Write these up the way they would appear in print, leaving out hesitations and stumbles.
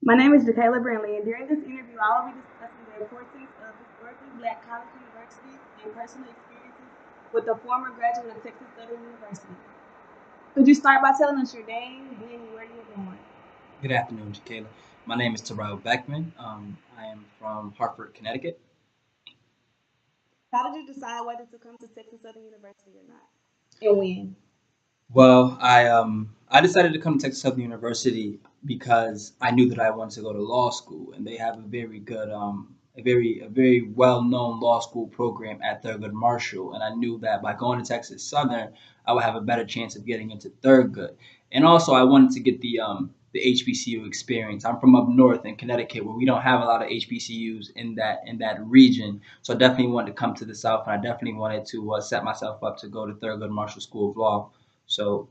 My name is Jacayla Brantley, and during this interview, I will be discussing the importance of historically black college universities and personal experiences with a former graduate of Texas Southern University. Could you start by telling us your name, when, and where you were born? Good afternoon, Kayla. My name is Terrell Beckman. I am from Hartford, Connecticut. How did you decide whether to come to Texas Southern University or not, and when? Well, I decided to come to Texas Southern University because I knew that I wanted to go to law school, and they have a very good, a very well known law school program at Thurgood Marshall, and I knew that by going to Texas Southern, I would have a better chance of getting into Thurgood, and also I wanted to get the HBCU experience. I'm from up north in Connecticut, where we don't have a lot of HBCUs in that region, so I definitely wanted to come to the South, and I definitely wanted to set myself up to go to Thurgood Marshall School of Law. So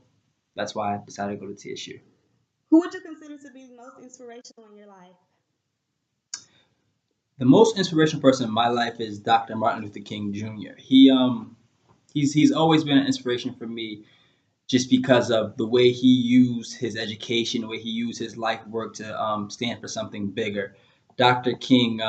that's why I decided to go to TSU. Who would you consider to be the most inspirational in your life? The most inspirational person in my life is Dr. Martin Luther King Jr. He's always been an inspiration for me just because of the way he used his education, the way he used his life work to stand for something bigger. Dr. King,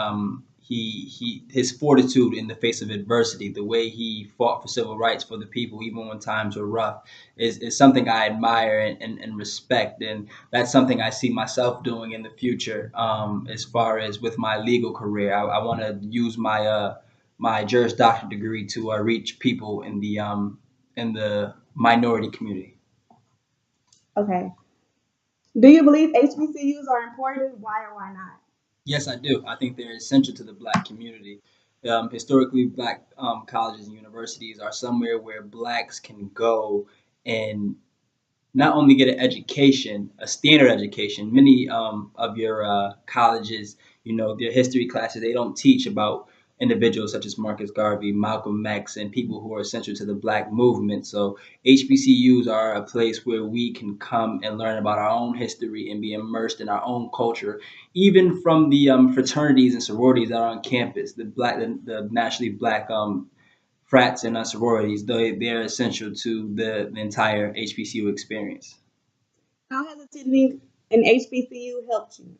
he his fortitude in the face of adversity, the way he fought for civil rights for the people, even when times were rough, is something I admire and respect, and that's something I see myself doing in the future. As far as with my legal career, I want to use my Juris Doctorate degree to reach people in the minority community. Okay. Do you believe HBCUs are important? Why or why not? Yes, I do. I think they're essential to the black community. Historically, black colleges and universities are somewhere where blacks can go and not only get an education, a standard education. Many of your colleges, their history classes, they don't teach about individuals such as Marcus Garvey, Malcolm X, and people who are essential to the Black movement. So HBCUs are a place where we can come and learn about our own history and be immersed in our own culture, even from the fraternities and sororities that are on campus. The nationally black frats and sororities, they're essential to the entire HBCU experience. How has attending an HBCU helped you?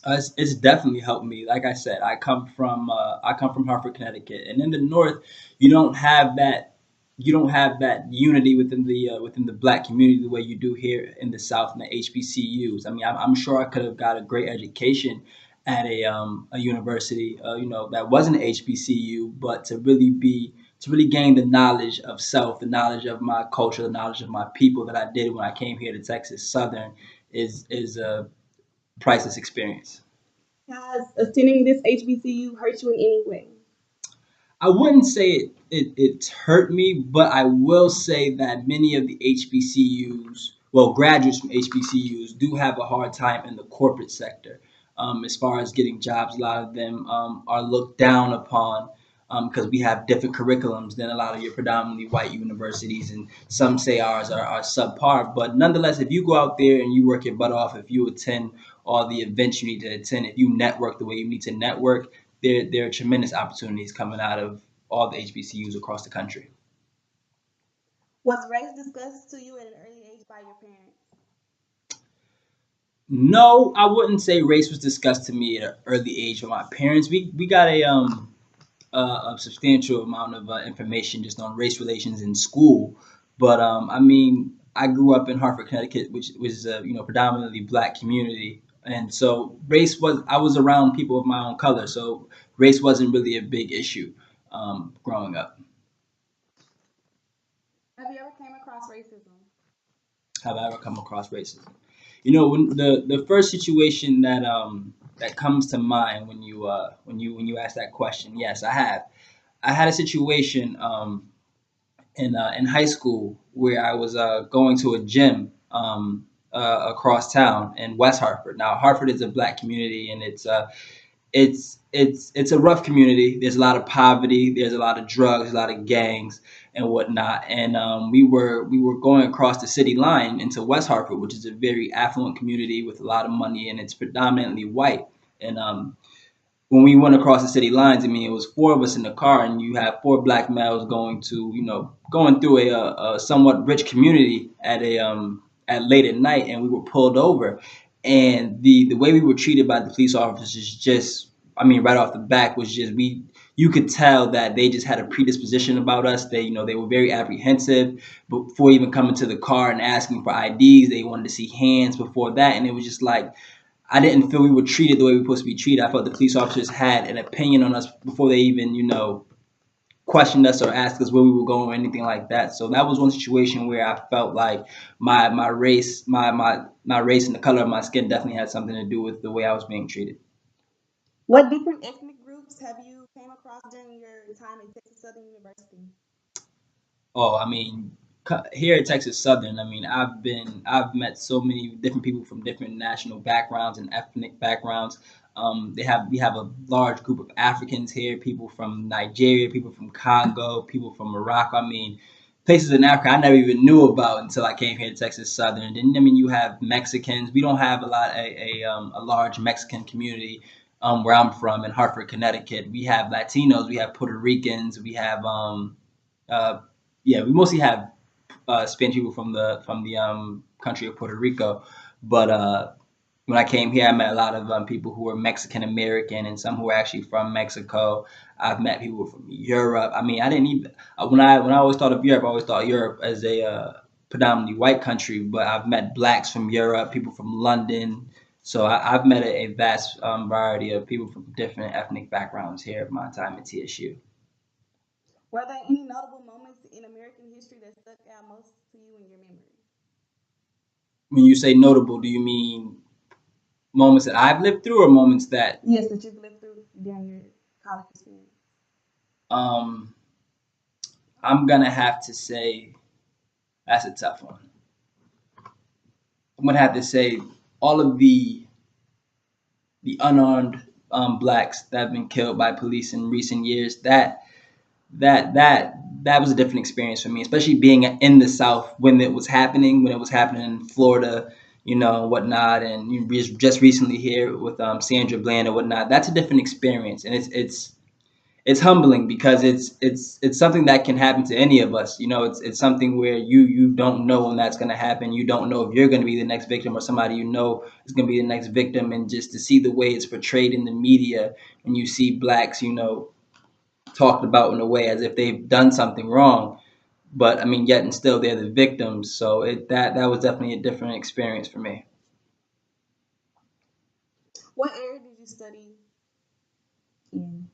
It's definitely helped me. Like I said, I come from Hartford, Connecticut, and in the North, you don't have that you don't have that unity within the Black community the way you do here in the South and the HBCUs. I mean, I'm sure I could have got a great education at a university, that wasn't an HBCU, but to really gain the knowledge of self, the knowledge of my culture, the knowledge of my people that I did when I came here to Texas Southern is a priceless experience. Has attending this HBCU hurt you in any way? I wouldn't say it's hurt me, but I will say that many of the HBCUs, well, graduates from HBCUs, do have a hard time in the corporate sector. As far as getting jobs, a lot of them are looked down upon because we have different curriculums than a lot of your predominantly white universities, and some say ours are subpar. But nonetheless, if you go out there and you work your butt off, if you attend all the events you need to attend, if you network the way you need to network, there are tremendous opportunities coming out of all the HBCUs across the country. Was race discussed to you at an early age by your parents? No, I wouldn't say race was discussed to me at an early age with my parents. We got a substantial amount of information just on race relations in school, but I mean, I grew up in Hartford, Connecticut, which was a predominantly black community, and so race was I was around people of my own color, so race wasn't really a big issue growing up. Have you ever came across racism? Have I ever come across racism? When the first situation that comes to mind when you ask that question, yes, I have. I had a situation in high school where I was going to a gym across town in West Hartford. Now, Hartford is a black community, and it's a rough community. There's a lot of poverty. There's a lot of drugs, a lot of gangs and whatnot. And we were going across the city line into West Hartford, which is a very affluent community with a lot of money, and it's predominantly white. And when we went across the city lines, I mean, it was four of us in the car, and you have four black males going through a somewhat rich community at late at night, and we were pulled over. and the way we were treated by the police officers, just, I mean, right off the back, was just, we you could tell that they just had a predisposition about us. They, they were very apprehensive before even coming to the car and asking for IDs. They wanted to see hands before that, and it was just like, I didn't feel we were treated the way we were supposed to be treated. I felt the police officers had an opinion on us before they even, questioned us or asked us where we were going or anything like that. So that was one situation where I felt like my race, my race and the color of my skin definitely had something to do with the way I was being treated. What different ethnic groups have you came across during your time at Texas Southern University? Oh, I mean, here at Texas Southern, I mean, I've met so many different people from different national backgrounds and ethnic backgrounds. We have a large group of Africans here, people from Nigeria, people from Congo, people from Morocco. I mean, places in Africa I never even knew about until I came here to Texas Southern. Then, I mean, you have Mexicans. We don't have a large Mexican community where I'm from in Hartford, Connecticut. We have Latinos, we have Puerto Ricans, we have uh, yeah, we mostly have Spanish people from the country of Puerto Rico. But when I came here, I met a lot of people who were Mexican American and some who were actually from Mexico. I've met people from Europe. I mean, I didn't even when I always thought of Europe, I always thought Europe as a predominantly white country. But I've met blacks from Europe, people from London. So I've met a vast variety of people from different ethnic backgrounds here at my time at TSU. Were there any notable moments in American history that stuck out most to you in your memory? When you say notable, do you mean moments that I've lived through or moments that Yes, that you've lived through during your college experience. um I'm gonna have to say that's a tough one. I'm gonna have to say all of the unarmed blacks that have been killed by police in recent years. That was a different experience for me, especially being in the South when it was happening in Florida, whatnot, and just recently here with Sandra Bland and whatnot. That's a different experience, and it's humbling because it's something that can happen to any of us. It's something where you don't know when that's going to happen. You don't know if you're going to be the next victim or somebody is going to be the next victim. And just to see the way it's portrayed in the media, and you see blacks, talked about in a way as if they've done something wrong, but I mean, yet and still they're the victims. So that was definitely a different experience for me. What area did you study in?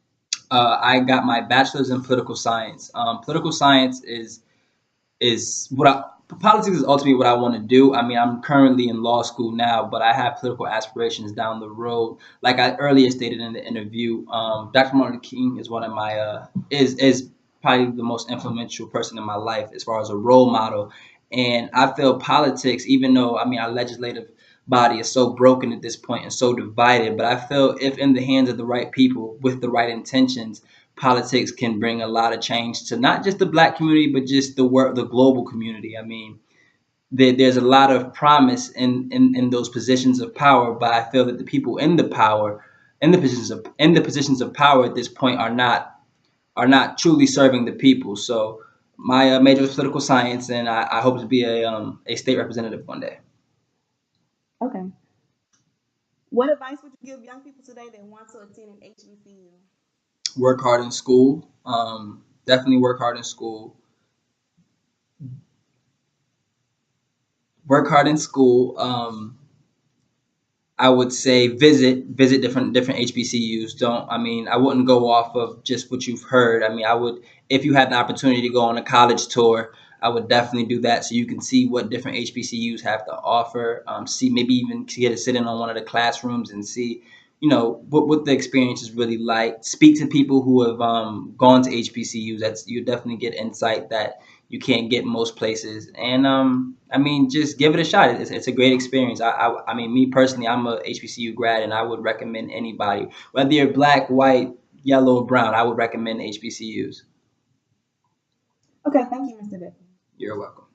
I got my bachelor's in political science. Political science is what politics is ultimately what I want to do. I mean, I'm currently in law school now, but I have political aspirations down the road. Like I earlier stated in the interview, Dr. Martin Luther King is one of my is probably the most influential person in my life as far as a role model. And I feel politics, even though I mean our legislative body is so broken at this point and so divided, but I feel if in the hands of the right people with the right intentions, politics can bring a lot of change to not just the black community, but just the global community. I mean, there's a lot of promise in those positions of power, but I feel that the people in the power, in the positions of power at this point, are not truly serving the people. So my major is political science, and I hope to be a state representative one day. Okay. What advice would you give young people today that want to attend an HBCU? Work hard in school. Definitely work hard in school. Work hard in school. I would say visit different HBCUs. Don't I mean I wouldn't go off of just what you've heard. I mean I would, if you had the opportunity to go on a college tour, I would definitely do that so you can see what different HBCUs have to offer. See, maybe even get to sit in on one of the classrooms and see what the experience is really like. Speak to people who have gone to HBCUs. That's You definitely get insight that you can't get most places. And I mean, just give it a shot. It's a great experience. I mean, me personally, I'm a HBCU grad, and I would recommend anybody, whether you're black, white, yellow, or brown, I would recommend HBCUs. Okay, thank you, Mr. Beckman. You're welcome.